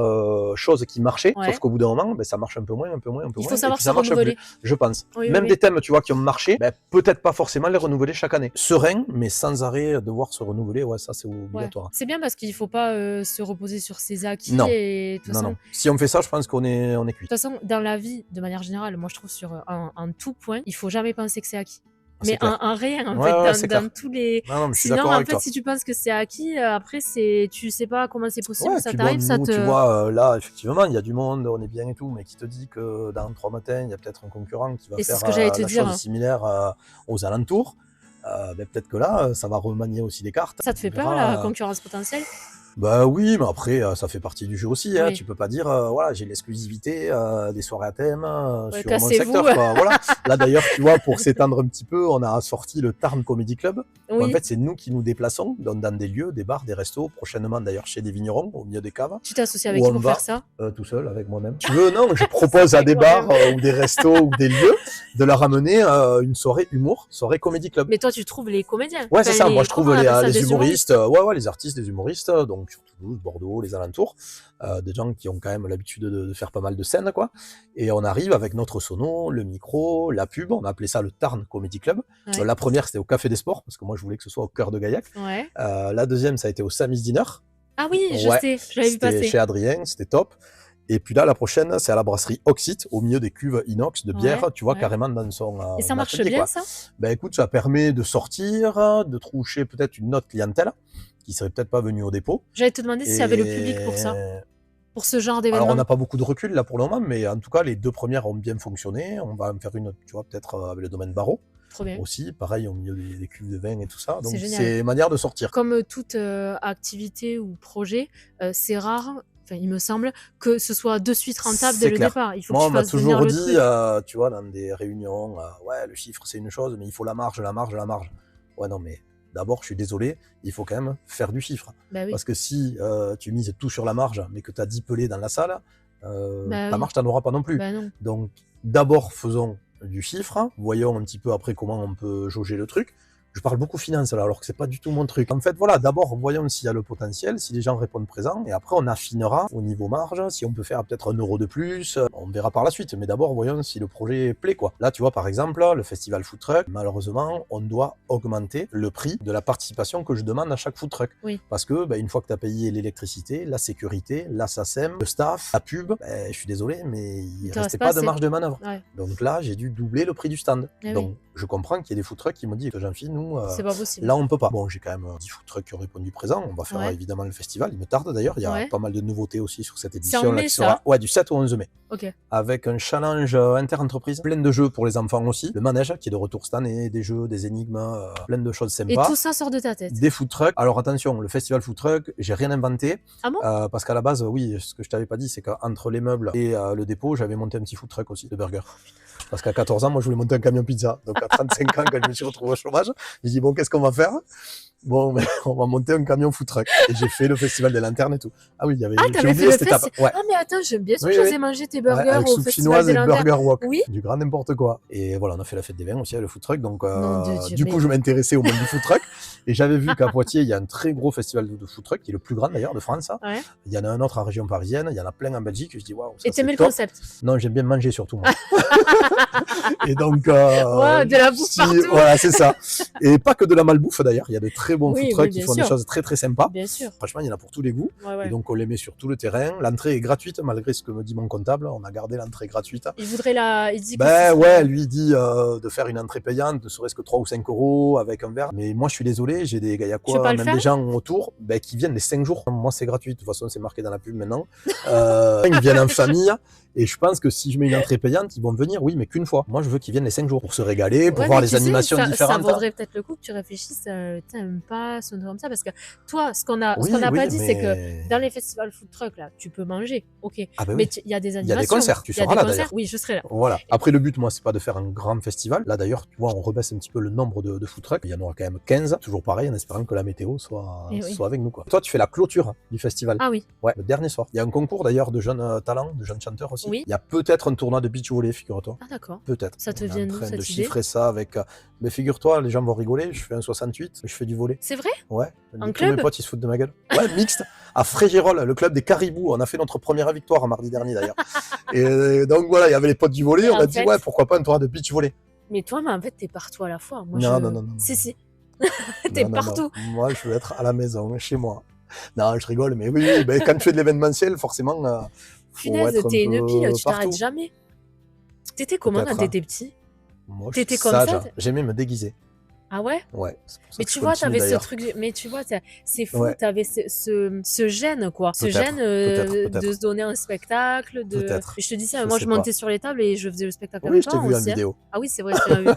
choses qui marchaient, sauf Ouais. qu'au bout d'un moment, ben, ça marche un peu moins, Il faut et savoir puis se ça marche plus, renouveler. je pense. Oui, oui, Même oui. des thèmes, tu vois, qui ont marché, ben, peut-être pas forcément les renouveler chaque année. Serein, mais sans arrêt devoir se renouveler, ouais, ça c'est Ouais. obligatoire. C'est bien parce qu'il faut pas se reposer sur ses acquis Non, et de toute façon, non. Si on fait ça, je pense qu'on est cuit. de toute façon, dans la vie, de manière générale, moi je trouve sur un tout point, il faut jamais penser que c'est acquis. C'est Mais clair. un rien en Ouais, fait, ouais, c'est clair. dans tous les. Non, mais je suis Sinon, d'accord en avec fait, toi. si tu penses que c'est acquis, après tu sais pas comment c'est possible, Ouais, ça puis bon, t'arrive, ça nous, tu te. vois, là, effectivement, il y a du monde, on est bien et tout, mais qui te dit que dans 3 matins, il y a peut-être un concurrent qui va Et c'est faire ce que j'allais te la dire. chose similaire aux alentours. Ben, peut-être que là, ça va remanier aussi les cartes. Ça te fait On peur la verra. concurrence potentielle? Bah oui, mais après, ça fait partie du jeu aussi. Hein. Oui. Tu peux pas dire, voilà, j'ai l'exclusivité des soirées à thème Ouais, sur mon cassez-vous. secteur. Quoi. Voilà. Là, d'ailleurs, tu vois, pour s'étendre un petit peu, on a sorti le Tarn Comedy Club. Où, en Oui. fait, c'est nous qui nous déplaçons dans des lieux, des bars, des restos, prochainement d'ailleurs chez des vignerons, au milieu des caves. Tu t'es associé avec Où qui on pour va faire ça? tout seul avec moi-même. Tu veux, non, je propose à des Avec bars moi-même. ou des restos ou des lieux de leur amener une soirée humour, soirée Comedy Club. Mais toi, tu trouves les comédiens. Ouais, Enfin, c'est ça. Moi, je comment trouve on appelle ça, les des humoristes, ouais, les artistes, les humoristes, donc sur Toulouse, Bordeaux, les alentours, des gens qui ont quand même l'habitude de faire pas mal de scènes, quoi. Et on arrive avec notre sono, le micro, la pub. On a appelé ça le Tarn Comedy Club. Ouais. La première, c'était au Café des Sports, parce que moi, je voulais que ce soit au cœur de Gaillac. Ouais. La deuxième, ça a été au Samis Dinner. Ah oui, je Ouais, sais, j'avais vu c'était passer. chez Adrien, c'était top. Et puis là, la prochaine, c'est à la brasserie Oxite, au milieu des cuves inox de bière, Ouais, tu vois, ouais. carrément dans son Et ça marche atelier, bien, quoi. ça? Ben écoute, ça permet de sortir, de toucher peut-être une autre clientèle qui serait peut-être pas venue au dépôt. J'allais te demander s'il y avait le public pour ça, pour ce genre Alors, d'événement. on n'a pas beaucoup de recul là pour le moment, mais en tout cas, les 2 premières ont bien fonctionné. On va en faire une, tu vois, peut-être avec le domaine barreau Trop bien. aussi, pareil, au milieu des cuves de vin et tout ça. Donc, C'est génial. c'est une manière de sortir. Comme toute activité ou projet, c'est rare, enfin, il me semble, que ce soit de suite rentable dès C'est le clair. départ. Il faut Moi, que on tu m'a fasses venir toujours le dit, truc. tu vois, dans des réunions, ouais, le chiffre c'est une chose, mais il faut la marge. Ouais, non, mais d'abord, je suis désolé, il faut quand même faire du chiffre. Bah oui, Parce que si tu mises tout sur la marge, mais que tu as 10 pelés dans la salle, bah ta oui, marge, tu n'en auras pas non plus. bah non. Donc, d'abord, faisons du chiffre, voyons un petit peu après comment on peut jauger le truc. Je parle beaucoup finance là, alors que c'est pas du tout mon truc. En fait, voilà, d'abord, voyons s'il y a le potentiel, si les gens répondent présent, et après, on affinera au niveau marge, si on peut faire peut-être 1 euro de plus, on verra par la suite. Mais d'abord, voyons si le projet plaît, quoi. Là, tu vois, par exemple, le festival Food Truck, malheureusement, on doit augmenter le prix de la participation que je demande à chaque food truck. Oui. Parce que, une fois que tu as payé l'électricité, la sécurité, la SACEM, le staff, la pub, je suis désolé, mais il te restait reste pas pas de assez. marge de manœuvre. Ouais. Donc là, j'ai dû doubler le prix du stand. Eh oui. Donc, je comprends qu'il y ait des food trucks qui me disent que Jean-Philippe, nous, nous. C'est pas possible. Là, on peut pas. Bon, j'ai quand même 10 food trucks qui ont répondu présent. On va faire Ouais. évidemment le festival. Il me tarde d'ailleurs. Il y a Ouais. pas mal de nouveautés aussi sur cette C'est édition. en là, mai, qui sera... ça? Ouais, du 7 au 11 mai. Ok. Avec un challenge inter-entreprise, plein de jeux pour les enfants aussi. Le manège qui est de retour cette année, des jeux, des énigmes, plein de choses Et sympas. tout ça sort de ta tête? Des food trucks. Alors attention, le festival food truck, j'ai rien inventé. Ah bon? Parce qu'à la base, oui, ce que je t'avais pas dit, c'est qu'entre les meubles et le dépôt, j'avais monté un petit food truck aussi de burger. Parce qu'à 14 ans, moi, je voulais monter un camion pizza. Donc à 35 ans, quand je me suis retrouvé au chômage, j'ai dit, bon, qu'est-ce qu'on va faire? Bon, mais on va monter un camion food truck. Et j'ai fait le festival des lanternes et tout. Ah oui, il y avait. Ah, J'ai t'avais fait oublié le cette étape. festival? Ouais. Ah, mais attends, bien sûr Oui, que oui. j'osais manger tes Ouais, burgers avec au soupe festival chinoise des et lanternes. burger wok. Oui. Du grand n'importe quoi. Et voilà, on a fait la fête des vins aussi avec le food truck. Donc, Nom de Dieu, du coup, mais- je m'intéressais au monde du food truck. Et j'avais vu qu'à Poitiers, il y a un très gros festival de food truck, qui est le plus grand d'ailleurs de France. Ouais. Il y en a un autre en région parisienne. Il y en a plein en Belgique. Je dis, waouh, ça Et t'aimais c'est le top. concept? Non, j'aime bien manger surtout, moi. Et donc, Ouais, de la bouffe partout. voilà, c'est ça. Et pas que de la malbouffe d'ailleurs. Il y a de très bons Oui, food trucks oui, qui bien font des sûr. choses très très sympas. Bien sûr. Franchement, il y en a pour tous les goûts. Ouais, ouais. Et donc, on les met sur tout le terrain. L'entrée est gratuite, malgré ce que me dit mon comptable. On a gardé l'entrée gratuite. Il voudrait la. Il dit que Ben ce ouais, serait- lui il dit de faire une entrée payante, ne serait-ce que 3 ou 5 euros avec un verre. Mais moi, je suis désolé, j'ai des Tu veux Gaillacois, pas le même faire? des gens autour, ben, qui viennent les 5 jours. Moi, c'est gratuit. De toute façon, c'est marqué dans la pub maintenant. Ils viennent en famille. Et je pense que si je mets une entrée payante, ils vont venir, oui, mais qu'une fois. Moi, je veux qu'ils viennent les 5 jours pour se régaler, pour Ouais, voir mais les tu sais, animations ça différentes. vaudrait peut-être le coup que tu réfléchisses, un pass, un truc comme ça, parce que toi, ce qu'on n'a Oui, pas dit, c'est que mais... dans les festivals food truck, là, tu peux manger, ok. Ah ben Mais oui. il y a des Il y a animations. des concerts, tu il y a seras des là concerts. d'ailleurs. Oui, je serai là. Voilà. Après, le but, moi, c'est pas de faire un grand festival. Là, d'ailleurs, tu vois, on rebaisse un petit peu le nombre de food trucks. Il y en aura quand même 15. Toujours pareil, en espérant que la météo soit, Eh oui. soit avec nous, quoi. Toi, tu fais la clôture du festival. Ah oui. Ouais, le dernier soir. Il y a un concours, d'ailleurs, de jeunes talents, de jeunes chanteurs aussi. Oui. Il y a peut-être un tournoi de beach volley, figure-toi. Ah d'accord. Peut-être. Ça te On est vient en d'où, train cette de idée? chiffrer ça avec... Mais figure-toi, les gens vont rigoler. Je fais un 68, je fais du volley. C'est vrai? Ouais. En Tous club? mes potes, ils se foutent de ma gueule. Ouais, mixte. À Frégérolles, le club des Caribous. On a fait notre première victoire mardi dernier, d'ailleurs. Et donc, voilà, il y avait les potes du volley. Et On en a dit, fait- ouais, pourquoi pas un tournoi de beach volley. Mais toi, mais en fait, t'es partout à la fois. Moi, Non, je... non, non, non, Si, non. si. T'es Non, non, partout. non. Moi, je veux être à la maison, chez moi. Non, je rigole, mais oui, oui, ben, quand tu fais de l'événementiel, forcément, faut Punaise, être un t'es une peu pile, tu t'arrêtes partout. jamais. T'étais comment quand Peut-être, t'étais petit? Moi, je T'étais suis comme sage. ça, hein. J'aimais me déguiser. Ah ouais? Ouais. C'est pour ça Mais que tu je vois, continue, t'avais ce d'ailleurs. truc, mais tu vois, c'est fou, Ouais. t'avais ce gène, quoi. Ce Peut-être, gène peut-être. de se donner un spectacle, de... Peut-être. Je te dis ça, Je moi sais je montais sur les tables et je faisais le spectacle Oui, avec je t'ai toi vu en aussi, hein. vidéo. Ah oui, c'est vrai, je t'ai vu.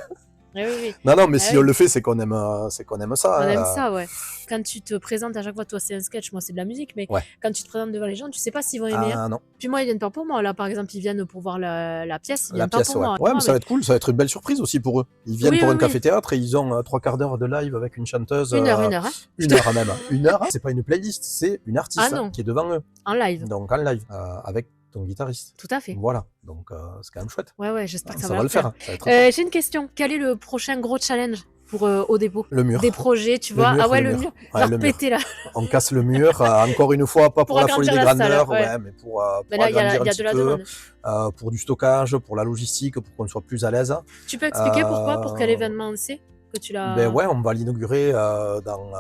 Oui, oui, oui. Non, non, mais Ah si oui. on le fait, c'est qu'on aime ça. On hein. aime ça, ouais. Quand tu te présentes à chaque fois, toi c'est un sketch, moi c'est de la musique, mais Ouais. quand tu te présentes devant les gens, tu sais pas s'ils vont aimer. hein. Ah non, Puis moi, ils viennent pas pour moi. Là, par exemple, ils viennent pour voir la pièce, ils la viennent pas pièce, pour ouais. moi. Ouais, mais Ah, ça va être cool, ça va être une belle surprise aussi pour eux. Ils viennent Oui, pour oui, un oui. café-théâtre et ils ont 3/4 d'heure de live avec une chanteuse. Une heure, hein. Une heure même. Une heure, c'est pas une playlist, c'est une artiste Ah non. qui est devant eux. En live, Donc en live, avec ton guitariste. tout à fait. Voilà, donc c'est quand même chouette. Ouais, ouais, j'espère que ça Ça va va le le faire. faire. Ça va être J'ai une question. Quel est le prochain gros challenge pour au dépôt? le mur. Des projets, tu Le vois? mur, Ah ouais, le le mur. mur. Ouais, Genre le mur. péter là. On casse le mur, encore une fois, pas pour Pour la folie des agrandir la salle, grandeurs, ouais. mais pour Mais là, il y agrandir a un de petit la peu, demande. pour du stockage, pour la logistique, pour qu'on soit plus à l'aise. Tu peux expliquer pourquoi? Pour quel événement c'est que tu l'as... Ben ouais, on va l'inaugurer dans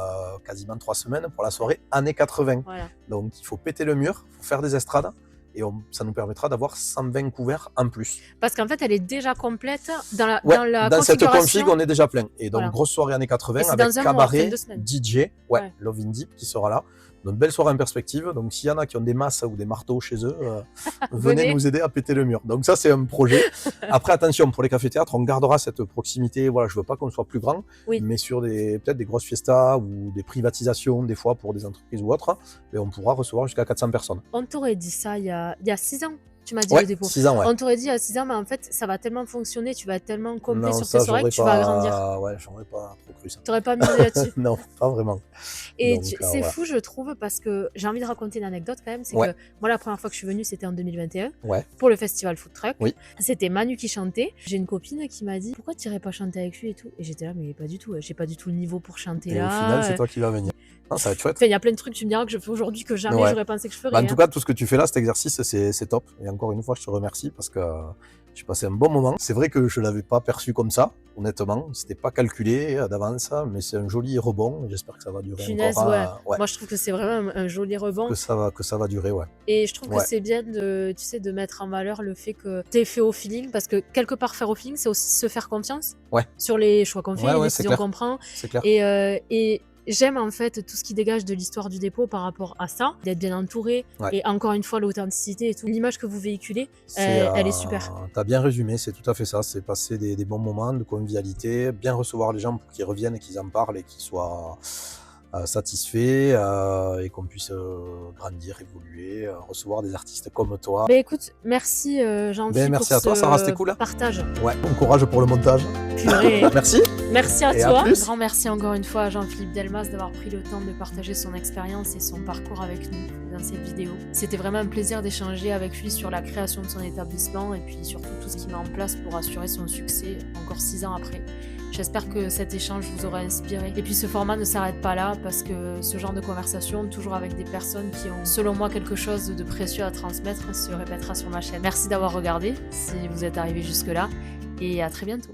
quasiment 3 semaines pour la soirée années 80. Voilà. Donc il faut péter le mur, faut faire des estrades, et ça nous permettra d'avoir 120 couverts en plus. Parce qu'en fait, elle est déjà complète dans la, Ouais, dans la dans cette configuration. config, on est déjà plein. Et donc, Voilà. grosse soirée années 80 Et c'est avec dans un mois, cabaret, fin de semaine. DJ, ouais, Ouais. Love in Deep qui sera là. Donc, belle soirée en perspective. Donc, s'il y en a qui ont des masses ou des marteaux chez eux, venez Venez. nous aider à péter le mur. Donc, ça, c'est un projet. Après, attention, pour les cafés-théâtres, on gardera cette proximité. Voilà, je veux pas qu'on soit plus grand, Oui. mais sur peut-être des grosses fiestas ou des privatisations, des fois, pour des entreprises ou autres, et on pourra recevoir jusqu'à 400 personnes. On t'aurait dit ça il y a 6 ans. Tu m'as dit Ouais, le dépôt. 6 ans, ouais. On t'aurait dit il y a 6 ans, mais en fait, ça va tellement fonctionner, tu vas être tellement complet Non, sur ça, tes soirées que tu vas agrandir. Ouais, j'aurais pas trop cru ça. T'aurais pas misé là-dessus. Non, pas vraiment. Et Donc, c'est voilà. fou, je trouve, parce que j'ai envie de raconter une anecdote quand même. C'est Ouais. que moi, la première fois que je suis venue, c'était en 2021 Ouais. pour le festival Food Truck. Oui. C'était Manu qui chantait. J'ai une copine qui m'a dit pourquoi tu irais pas chanter avec lui et tout. Et j'étais là, mais pas du tout. J'ai pas du tout le niveau pour chanter Et là. au final, c'est toi qui vas venir. Non, ça va être chouette. Enfin, il y a plein de trucs, tu me diras, que je fais aujourd'hui que jamais Ouais. j'aurais pensé que je ferais. Bah, en hein. tout cas, tout ce que tu fais là, cet exercice, c'est top. Et encore une fois, je te remercie parce que j'ai passé un bon moment. C'est vrai que je l'avais pas perçu comme ça, honnêtement. C'était pas calculé d'avance, mais c'est un joli rebond. J'espère que ça va durer Punaise, encore. ouais. Ouais, Moi, je trouve que c'est vraiment un joli rebond. que ça va durer, ouais. Et je trouve que Ouais. c'est bien de, tu sais, de mettre en valeur le fait que t'es fait au feeling, parce que quelque part, faire au feeling, c'est aussi se faire confiance Ouais. sur les choix qu'on fait, Ouais, les ouais, c'est décisions clair. qu'on prend. C'est clair. Et j'aime en fait tout ce qui dégage de l'histoire du dépôt par rapport à ça, d'être bien entouré, Ouais. et encore une fois, l'authenticité et tout. L'image que vous véhiculez, C'est, elle est super. t'as bien résumé, c'est tout à fait ça. C'est passer des bons moments de convivialité, bien recevoir les gens pour qu'ils reviennent et qu'ils en parlent et qu'ils soient satisfaits et qu'on puisse grandir, évoluer, recevoir des artistes comme toi. Bah écoute, merci Jean-Philippe Ben, merci à toi, Sarah, c'était cool. partage. Ouais, bon courage pour le montage. Purée. Merci. Merci à Et à toi. plus. Grand merci encore une fois à Jean-Philippe Delmas d'avoir pris le temps de partager son expérience et son parcours avec nous dans cette vidéo. C'était vraiment un plaisir d'échanger avec lui sur la création de son établissement et puis surtout tout ce qu'il met en place pour assurer son succès encore 6 ans après. J'espère que cet échange vous aura inspiré. Et puis ce format ne s'arrête pas là parce que ce genre de conversation, toujours avec des personnes qui ont, selon moi, quelque chose de précieux à transmettre, se répétera sur ma chaîne. Merci d'avoir regardé si vous êtes arrivé jusque-là et à très bientôt.